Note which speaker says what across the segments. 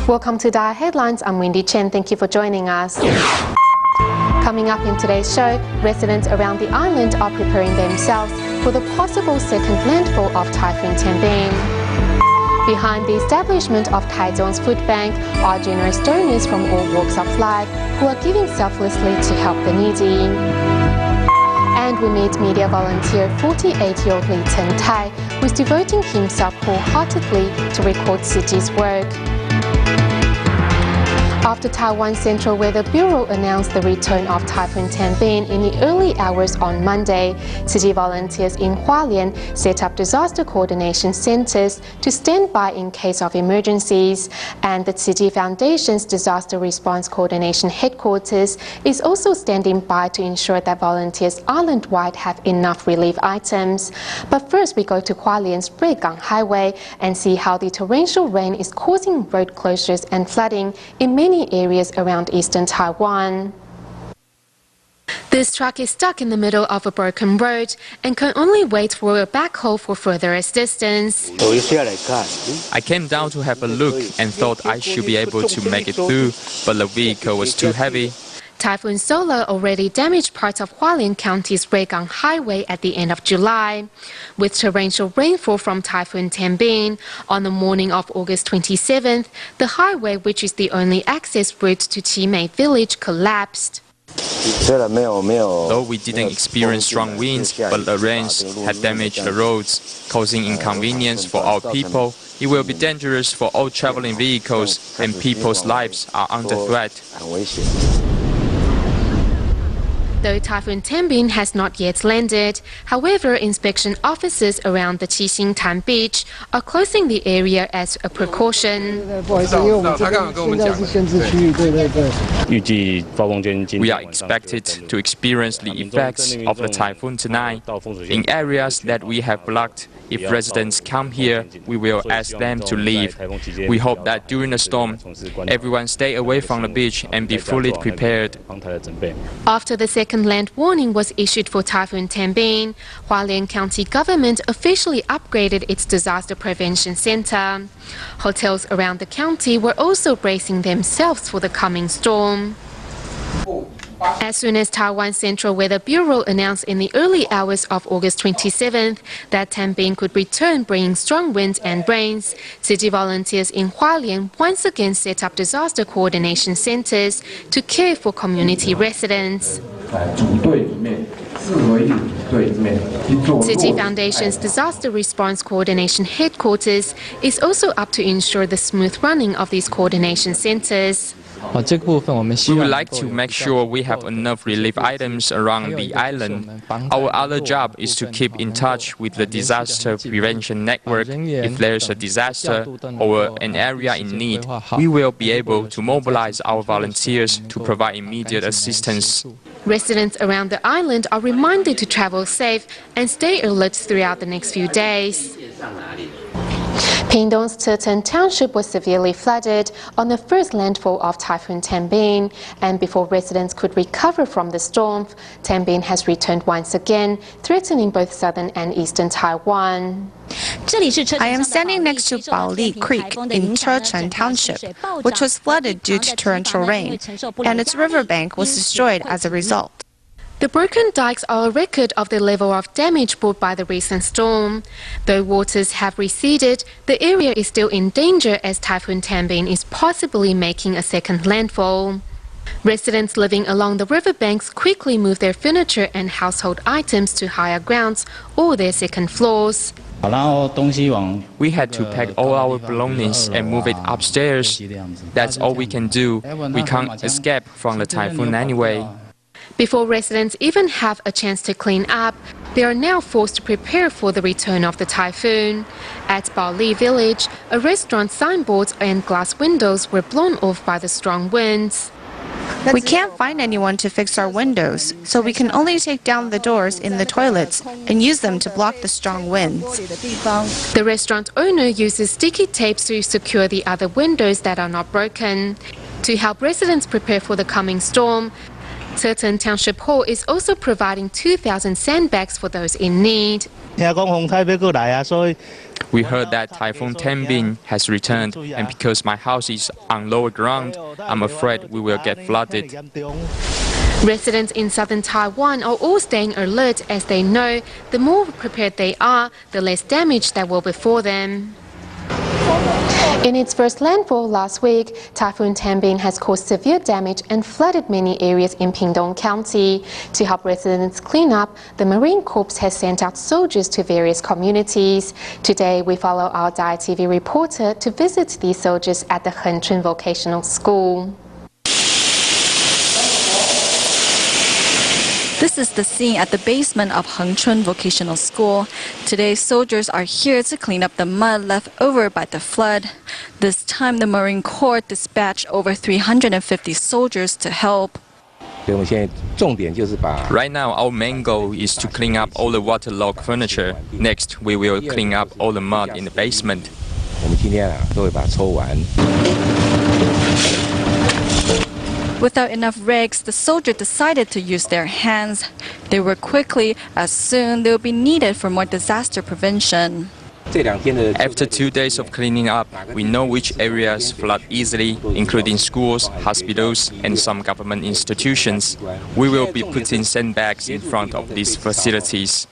Speaker 1: Welcome to DaAi Headlines. I'm Wendy Chen. Thank you for joining us. Coming up in today's show, residents around the island are preparing themselves for the possible second landfall of Typhoon Tianbin. Behind the establishment of Taichung's food bank are generous donors from all walks of life who are giving selflessly to help the needy. And we meet media volunteer 48-year-old Li Tai, who is devoting himself wholeheartedly to record Tzu Chi's work. After Taiwan's Central Weather Bureau announced the return of Typhoon Tianbin in the early hours on Monday, Tzu Chi volunteers in Hualien set up disaster coordination centers to stand by in case of emergencies. And the Tzu Chi Foundation's Disaster Response Coordination Headquarters is also standing by to ensure that volunteers island-wide have enough relief items. But first, we go to Hualien's Ruigang Highway and see how the torrential rain is causing road closures and flooding in many areas around eastern Taiwan. This truck is stuck in the middle of a broken road and can only wait for a backhoe for further assistance.
Speaker 2: I came down to have a look and thought I should be able to make it through, but the vehicle was too heavy.
Speaker 1: Typhoon Solar already damaged parts of Hualien County's Ruigang Highway at the end of July. With torrential rainfall from Typhoon Tianbin, on the morning of August 27th, the highway, which is the only access route to Qimei village, collapsed.
Speaker 2: Though we didn't experience strong winds, but the rains had damaged the roads, causing inconvenience for our people. It will be dangerous for all traveling vehicles, and people's lives are under threat.
Speaker 1: Though Typhoon Tianbin has not yet landed, however, inspection officers around the Qixingtan beach are closing the area as a precaution.
Speaker 2: We are expected to experience the effects of the typhoon tonight. In areas that we have blocked, if residents come here, we will ask them to leave. We hope that during the storm, everyone stay away from the beach and be fully prepared.
Speaker 1: After the second land warning was issued for Typhoon Tianbin, Hualien County government officially upgraded its disaster prevention center. Hotels around the county were also bracing themselves for the coming storm. As soon as Taiwan's Central Weather Bureau announced in the early hours of August 27th that Tianbin could return bringing strong winds and rains, Tzu Chi volunteers in Hualien once again set up disaster coordination centers to care for community residents. Tzu Chi Foundation's Disaster Response Coordination Headquarters is also up to ensure the smooth running of these coordination centers.
Speaker 2: We would like to make sure we have enough relief items around the island. Our other job is to keep in touch with the disaster prevention network. If there is a disaster or an area in need, we will be able to mobilize our volunteers to provide immediate assistance.
Speaker 1: Residents around the island are reminded to travel safe and stay alert throughout the next few days. Pingdong's Tseteng Township was severely flooded on the first landfall of Typhoon Tianbin, and before residents could recover from the storm, Tianbin has returned once again, threatening both southern and eastern Taiwan.
Speaker 3: I am standing next to Baoli Creek in Tseteng Township, which was flooded due to torrential rain, and its riverbank was destroyed as a result.
Speaker 1: The broken dikes are a record of the level of damage brought by the recent storm. Though waters have receded, the area is still in danger as Typhoon Tianbin is possibly making a second landfall. Residents living along the riverbanks quickly move their furniture and household items to higher grounds or their second floors.
Speaker 2: We had to pack all our belongings and move it upstairs. That's all we can do. We can't escape from the typhoon anyway.
Speaker 1: Before residents even have a chance to clean up, they are now forced to prepare for the return of the typhoon. At Baoli village, a restaurant's signboards and glass windows were blown off by the strong winds.
Speaker 3: We can't find anyone to fix our windows, so we can only take down the doors in the toilets and use them to block the strong winds.
Speaker 1: The restaurant owner uses sticky tapes to secure the other windows that are not broken. To help residents prepare for the coming storm, Tseteng Township Hall is also providing 2,000 sandbags for those in need.
Speaker 2: We heard that Typhoon Tenbin has returned, and because my house is on lower ground, I'm afraid we will get flooded.
Speaker 1: Residents in southern Taiwan are all staying alert as they know the more prepared they are, the less damage that will befall them. In its first landfall last week, Typhoon Tenbin has caused severe damage and flooded many areas in Pingdong County. To help residents clean up, the Marine Corps has sent out soldiers to various communities. Today, we follow our DaAi TV reporter to visit these soldiers at the Hengchun Vocational School.
Speaker 3: This is the scene at the basement of Hengchun Vocational School. Today, soldiers are here to clean up the mud left over by the flood. This time, the Marine Corps dispatched over 350 soldiers to help.
Speaker 2: Right now, our main goal is to clean up all the waterlogged furniture. Next, we will clean up all the mud in the basement.
Speaker 3: Without enough rakes, the soldiers decided to use their hands. They work quickly, as soon they will be needed for more disaster prevention.
Speaker 2: After 2 days of cleaning up, we know which areas flood easily, including schools, hospitals, and some government institutions. We will be putting sandbags in front of these facilities.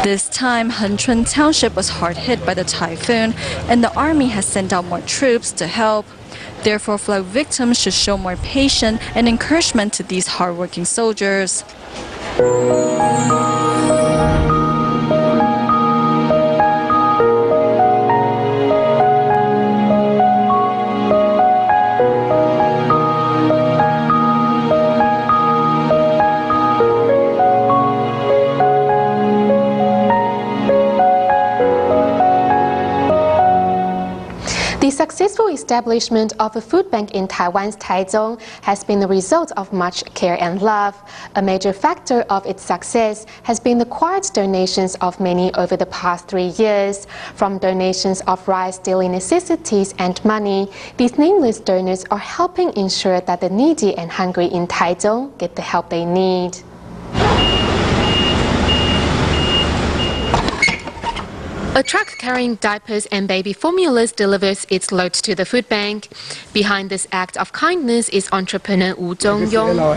Speaker 3: This time, Hengchun Township was hard hit by the typhoon, and the army has sent out more troops to help. Therefore, flood victims should show more patience and encouragement to these hardworking soldiers.
Speaker 1: The successful establishment of a food bank in Taiwan's Taichung has been the result of much care and love. A major factor of its success has been the quiet donations of many over the past 3 years. From donations of rice, daily necessities, and money, these nameless donors are helping ensure that the needy and hungry in Taichung get the help they need. A truck carrying diapers and baby formulas delivers its load to the food bank. Behind this act of kindness is entrepreneur Wu Zhongyong.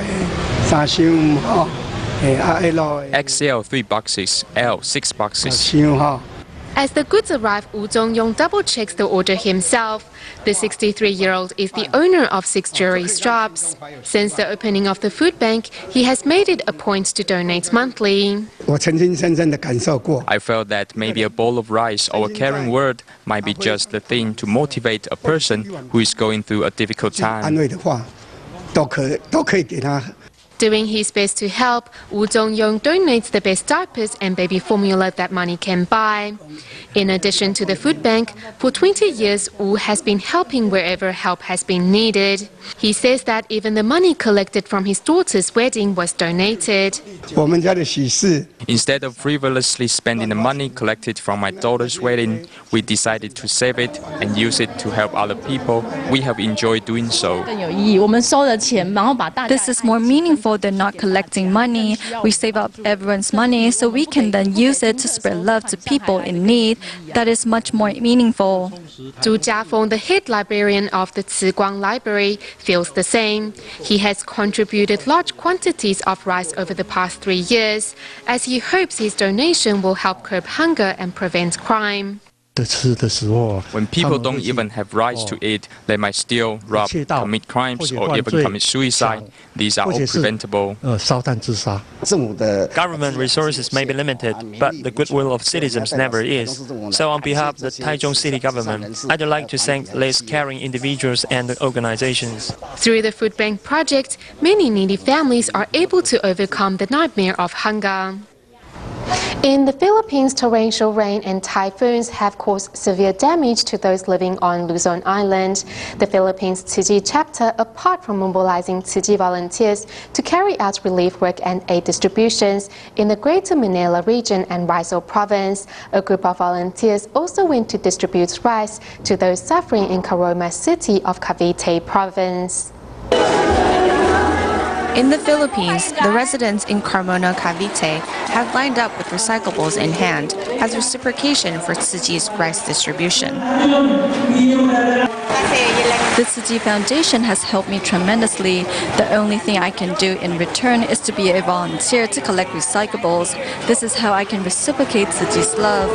Speaker 2: XL 3 boxes, L 6 boxes.
Speaker 1: As the goods arrive, Wu Zhongyong double-checks the order himself. The 63-year-old is the owner of 6 jewelry shops. Since the opening of the food bank, he has made it a point to donate monthly.
Speaker 2: I felt that maybe a bowl of rice or a caring word might be just the thing to motivate a person who is going through a difficult time.
Speaker 1: Doing his best to help, Wu Zhongyong donates the best diapers and baby formula that money can buy. In addition to the food bank, for 20 years, Wu has been helping wherever help has been needed. He says that even the money collected from his daughter's wedding was donated.
Speaker 2: Instead of frivolously spending the money collected from my daughter's wedding, we decided to save it and use it to help other people. We have enjoyed doing so.
Speaker 3: This is more meaningful than not collecting money. We save up everyone's money so we can then use it to spread love to people in need. That is much more meaningful.
Speaker 1: Zhu Jiafeng, the head librarian of the Ciguang Library, feels the same. He has contributed large quantities of rice over the past 3 years, as he hopes his donation will help curb hunger and prevent crime.
Speaker 2: When people don't even have rice to eat, they might steal, rob, commit crimes, or even commit suicide. These are all preventable.
Speaker 4: Government resources may be limited, but the goodwill of citizens never is. So on behalf of the Taichung City government, I'd like to thank these caring individuals and organizations.
Speaker 1: Through the food bank project, many needy families are able to overcome the nightmare of hunger. In the Philippines, torrential rain and typhoons have caused severe damage to those living on Luzon Island. The Philippines Tzu Chi chapter, apart from mobilizing Tzu Chi volunteers to carry out relief work and aid distributions in the Greater Manila region and Rizal province, a group of volunteers also went to distribute rice to those suffering in Caroma City of Cavite province.
Speaker 5: In the Philippines, the residents in Carmona, Cavite have lined up with recyclables in hand as reciprocation for Tzu Chi's rice distribution.
Speaker 3: The Tzu Chi Foundation has helped me tremendously. The only thing I can do in return is to be a volunteer to collect recyclables. This is how I can reciprocate Tzu Chi's love.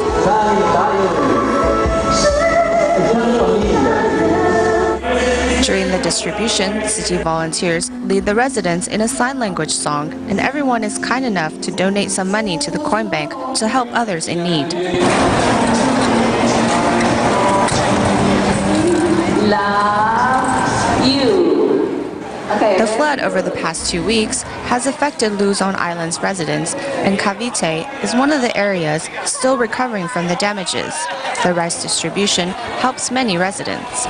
Speaker 5: During the distribution, Tzu Chi volunteers lead the residents in a sign language song, and everyone is kind enough to donate some money to the coin bank to help others in need.
Speaker 6: Love you.
Speaker 5: The flood over the past 2 weeks has affected Luzon Island's residents, and Cavite is one of the areas still recovering from the damages. The rice distribution helps many residents.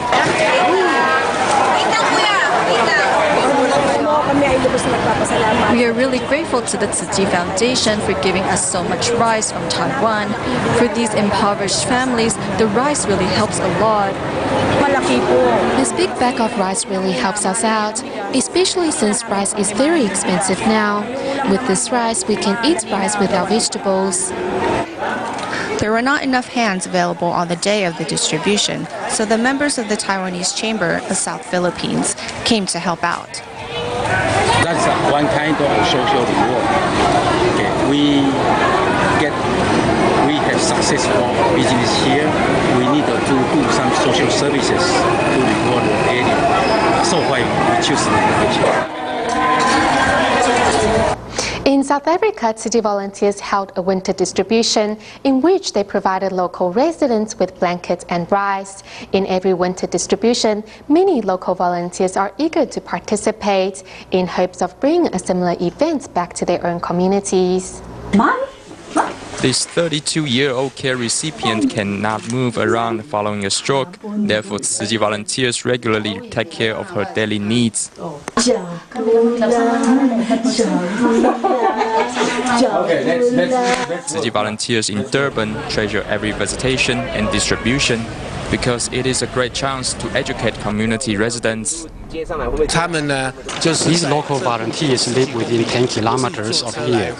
Speaker 3: We are really grateful to the Tzu Chi Foundation for giving us so much rice from Taiwan. For these impoverished families, the rice really helps a lot.
Speaker 1: This big bag of rice really helps us out, especially since rice is very expensive now. With this rice, we can eat rice with our vegetables.
Speaker 5: There were not enough hands available on the day of the distribution, so the members of the Taiwanese Chamber of South Philippines came to help out.
Speaker 7: That's one kind of social reward. Okay. We have successful business here. We need to do some social services to reward the area. So why we choose the
Speaker 1: In South Africa, Tzu Chi volunteers held a winter distribution in which they provided local residents with blankets and rice. In every winter distribution, many local volunteers are eager to participate in hopes of bringing a similar event back to their own communities.
Speaker 2: This 32-year-old care recipient cannot move around following a stroke. Therefore, Tzu Chi volunteers regularly take care of her daily needs. Tzu Chi volunteers in Durban treasure every visitation and distribution because it is a great chance to educate community residents.
Speaker 8: These local volunteers live within 10 kilometers of here.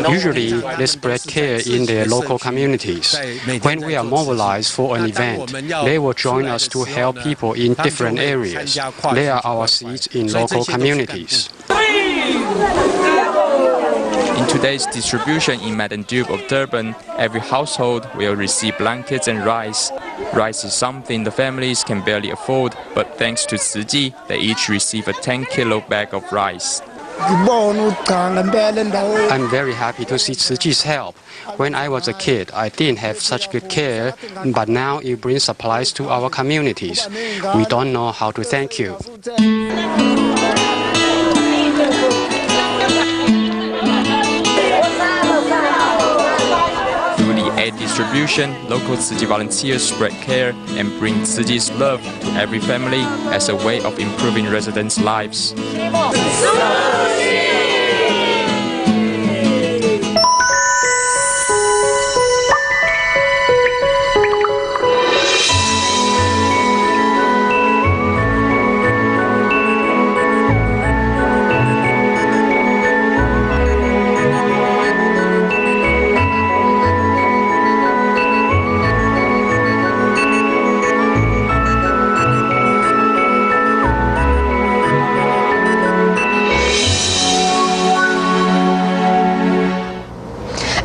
Speaker 8: Usually, they spread care in their local communities. When we are mobilized for an event, they will join us to help people in different areas. They are our seeds in local communities.
Speaker 2: In today's distribution in Madandube of Durban, every household will receive blankets and rice. Rice is something the families can barely afford, but thanks to Tzu Chi, they each receive a 10-kilo bag of rice.
Speaker 8: I'm very happy to see Tzu Chi's help. When I was a kid, I didn't have such good care, but now it brings supplies to our communities. We don't know how to thank you.
Speaker 2: Aid distribution, local Tzu Chi volunteers spread care and bring Tzu Chi's love to every family as a way of improving residents' lives.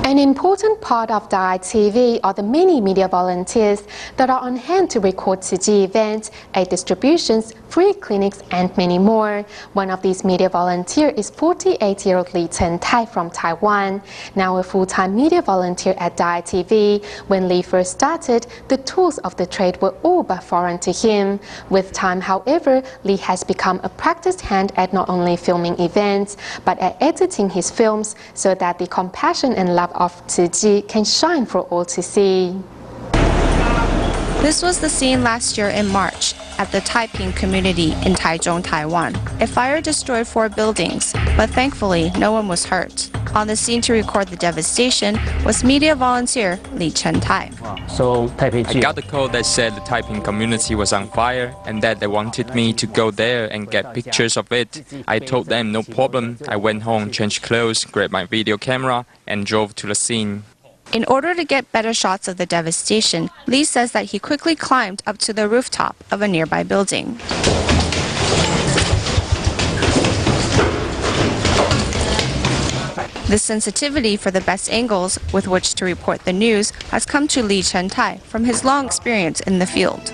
Speaker 1: An important part of DaAi TV are the many media volunteers that are on hand to record Tzu Chi events, aid distributions, free clinics, and many more. One of these media volunteers is 48-year-old Li Chen-tai from Taiwan. Now a full-time media volunteer at DaAi TV, when Li first started, the tools of the trade were all but foreign to him. With time, however, Li has become a practiced hand at not only filming events, but at editing his films so that the compassion and love of Tzu Chi can shine for all to see.
Speaker 5: This was the scene last year in March at the Taiping community in Taichung, Taiwan. A fire destroyed 4 buildings, but thankfully no one was hurt. On the scene to record the devastation was media volunteer Li Chentai.
Speaker 2: I got a call that said the Taiping community was on fire and that they wanted me to go there and get pictures of it. I told them no problem. I went home, changed clothes, grabbed my video camera and drove to the scene.
Speaker 5: In order to get better shots of the devastation, Li says that he quickly climbed up to the rooftop of a nearby building. The sensitivity for the best angles with which to report the news has come to Li Chentai from his long experience in the field.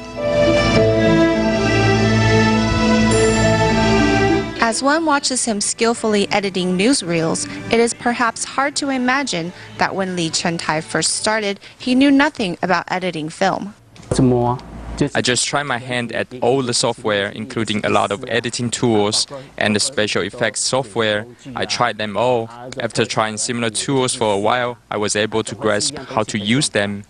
Speaker 5: As one watches him skillfully editing newsreels, it is perhaps hard to imagine that when Li Chentai first started, he knew nothing about editing film.
Speaker 2: I just tried my hand at all the software, including a lot of editing tools and the special effects software. I tried them all. After trying similar tools for a while, I was able to grasp how to use them.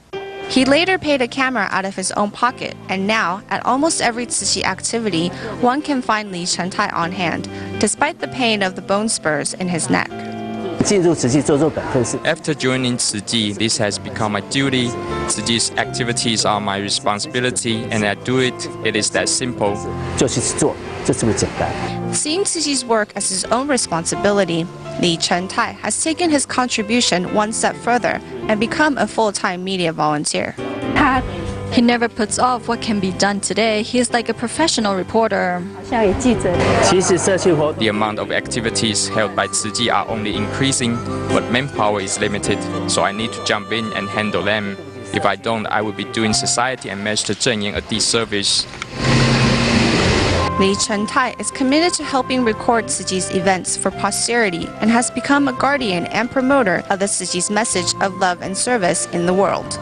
Speaker 5: He later paid a camera out of his own pocket, and now, at almost every Tzu Chi activity, one can find Li Chentai on hand, despite the pain of the bone spurs in his neck.
Speaker 2: After joining Tzu Chi, this has become my duty. Tzu Chi's activities are my responsibility, and I do it. It is that simple.
Speaker 5: Seeing Tzu Chi's work as his own responsibility, Li Chentai has taken his contribution one step further and become a full-time media volunteer.
Speaker 3: He never puts off what can be done today. He is like a professional reporter.
Speaker 2: The amount of activities held by Tzu Chi are only increasing, but manpower is limited, so I need to jump in and handle them. If I don't, I will be doing society and Master Zheng Yin a disservice.
Speaker 5: Li Chentai is committed to helping record Tzu Chi's events for posterity and has become a guardian and promoter of the Tzu Chi's message of love and service in the world.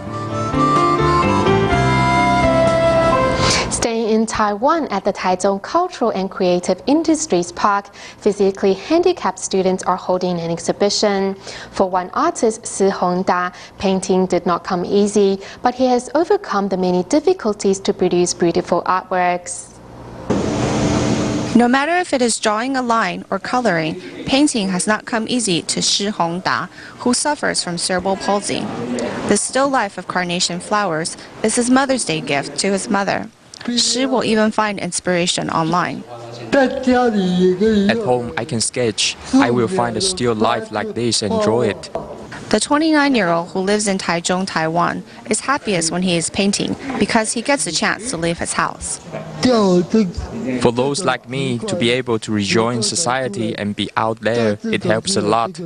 Speaker 1: Staying in Taiwan at the Taichung Cultural and Creative Industries Park, physically handicapped students are holding an exhibition. For one artist, Si Hongda, painting did not come easy, but he has overcome the many difficulties to produce beautiful artworks.
Speaker 5: No matter if it is drawing a line or coloring, painting has not come easy to Shi Hongda, who suffers from cerebral palsy. The still life of carnation flowers is his Mother's Day gift to his mother. Shi will even find inspiration online.
Speaker 2: At home, I can sketch. I will find a still life like this and draw it.
Speaker 5: The 29-year-old who lives in Taichung, Taiwan, is happiest when he is painting because he gets a chance to leave his house.
Speaker 2: For those like me, to be able to rejoin society and be out there, it helps a lot.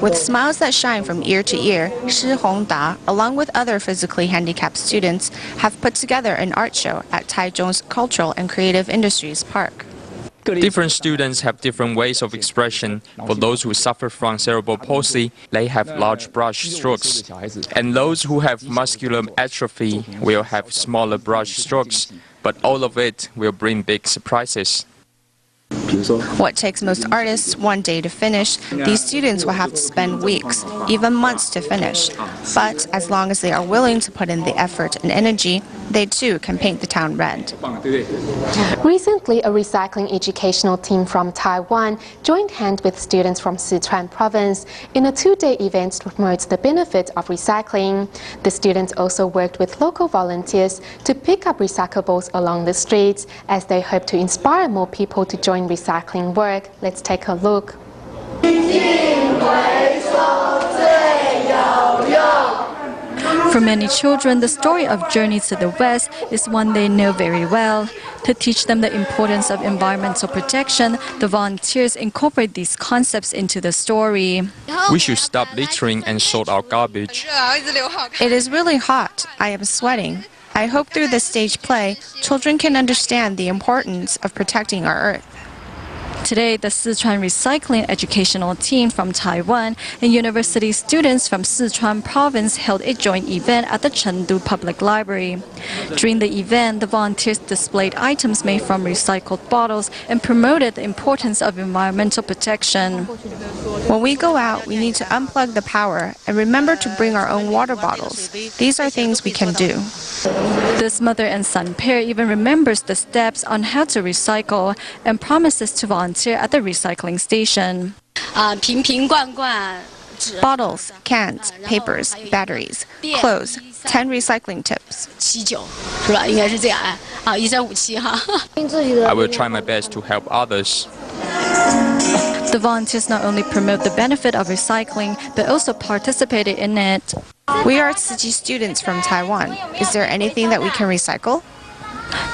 Speaker 5: With smiles that shine from ear to ear, Shi Hongda, along with other physically handicapped students, have put together an art show at Taichung's Cultural and Creative Industries Park.
Speaker 2: Different students have different ways of expression. For those who suffer from cerebral palsy, they have large brush strokes. And those who have muscular atrophy will have smaller brush strokes. But all of it will bring big surprises.
Speaker 5: What takes most artists one day to finish, these students will have to spend weeks, even months to finish. But as long as they are willing to put in the effort and energy, they too can paint the town red.
Speaker 1: Recently, a recycling educational team from Taiwan joined hands with students from Sichuan province in a two-day event to promote the benefits of recycling. The students also worked with local volunteers to pick up recyclables along the streets as they hope to inspire more people to join recycling work. Let's take a look.
Speaker 3: For many children, the story of Journey to the West is one they know very well. To teach them the importance of environmental protection, the volunteers incorporate these concepts into the story.
Speaker 2: We should stop littering and sort our garbage.
Speaker 5: It is really hot. I am sweating. I hope through this stage play, children can understand the importance of protecting our earth.
Speaker 3: Today, the Sichuan Recycling Educational Team from Taiwan and university students from Sichuan Province held a joint event at the Chengdu Public Library. During the event, the volunteers displayed items made from recycled bottles and promoted the importance of environmental protection.
Speaker 5: When we go out, we need to unplug the power and remember to bring our own water bottles. These are things we can do.
Speaker 3: This mother and son pair even remembers the steps on how to recycle and promises to volunteer at the recycling station.
Speaker 5: Bottles, cans, papers, batteries, clothes, 10 recycling tips.
Speaker 2: I will try my best to help others.
Speaker 3: The volunteers not only promote the benefit of recycling, but also participated in it.
Speaker 5: We are Tzu Chi students from Taiwan. Is there anything that we can recycle?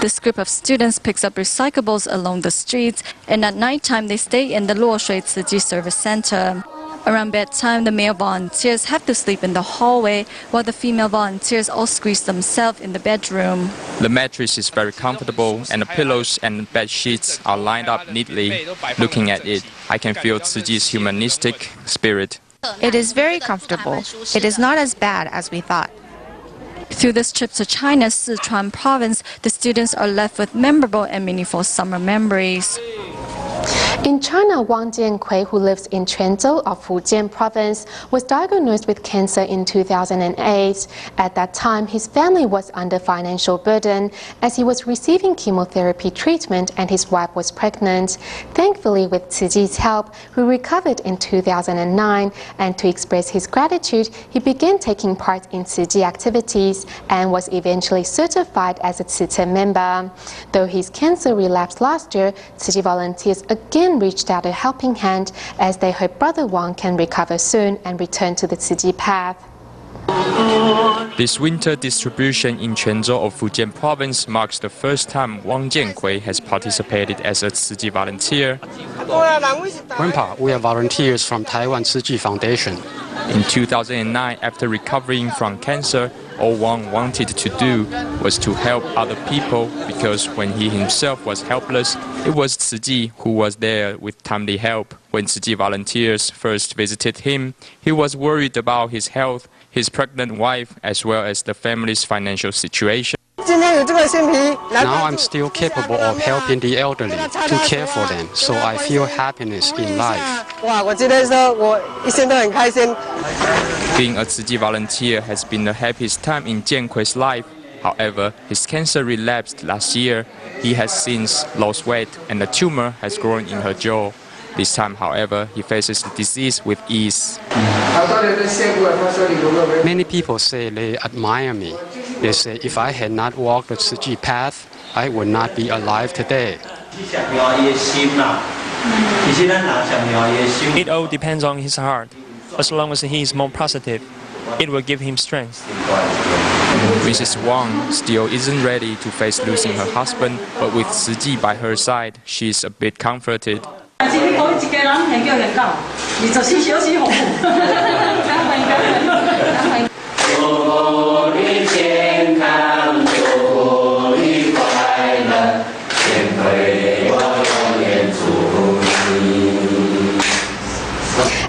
Speaker 3: This group of students picks up recyclables along the streets, and at nighttime they stay in the Luoshui Tzu Chi Service Center. Around bedtime, the male volunteers have to sleep in the hallway, while the female volunteers all squeeze themselves in the bedroom.
Speaker 2: The mattress is very comfortable, and the pillows and bed sheets are lined up neatly. Looking at it, I can feel Tzu Chi's humanistic spirit.
Speaker 5: It is very comfortable. It is not as bad as we thought.
Speaker 3: Through this trip to China's Sichuan province, the students are left with memorable and meaningful summer memories.
Speaker 1: In China, Wang Jiankui, who lives in Quanzhou of Fujian province, was diagnosed with cancer in 2008. At that time, his family was under financial burden as he was receiving chemotherapy treatment and his wife was pregnant. Thankfully, with Tzu Chi's help, he recovered in 2009, and to express his gratitude, he began taking part in Tzu Chi activities and was eventually certified as a Tzu Chi member. Though his cancer relapsed last year, Tzu Chi volunteers again reached out a helping hand as they hope Brother Wang can recover soon and return to the Tzu Chi path.
Speaker 2: This winter distribution in Quanzhou of Fujian province marks the first time Wang Jiankui has participated as a Tzu Chi volunteer.
Speaker 8: Grandpa, we are volunteers from Taiwan Tzu Chi Foundation.
Speaker 2: In 2009, after recovering from cancer, all Wang wanted to do was to help other people, because when he himself was helpless, it was Tzu Chi who was there with timely help. When Tzu Chi volunteers first visited him, he was worried about his health, his pregnant wife, as well as the family's financial situation.
Speaker 8: Now I'm still capable of helping the elderly, to care for them, so I feel happiness in life.
Speaker 2: Being a Tzu Chi volunteer has been the happiest time in Jiankui's life. However, his cancer relapsed last year. He has since lost weight and a tumor has grown in her jaw. This time, however, he faces the disease with ease.
Speaker 8: Many people say they admire me. They say if I had not walked the Tzu Chi path, I would not be alive today.
Speaker 4: It all depends on his heart. As long as he is more positive, it will give him strength.
Speaker 2: Mrs. Wang still isn't ready to face losing her husband, but with Tzu Chi by her side, she is a bit comforted.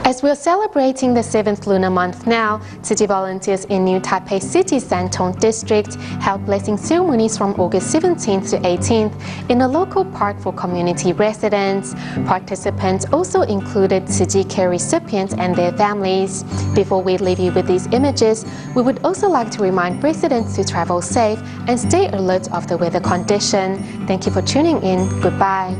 Speaker 1: As we're celebrating the 7th lunar month now, Tzu Chi volunteers in New Taipei City's Santong district held blessing ceremonies from August 17th to 18th in a local park for community residents. Participants also included Tzu Chi care recipients and their families. Before we leave you with these images, we would also like to remind residents to travel safe and stay alert of the weather condition. Thank you for tuning in. Goodbye.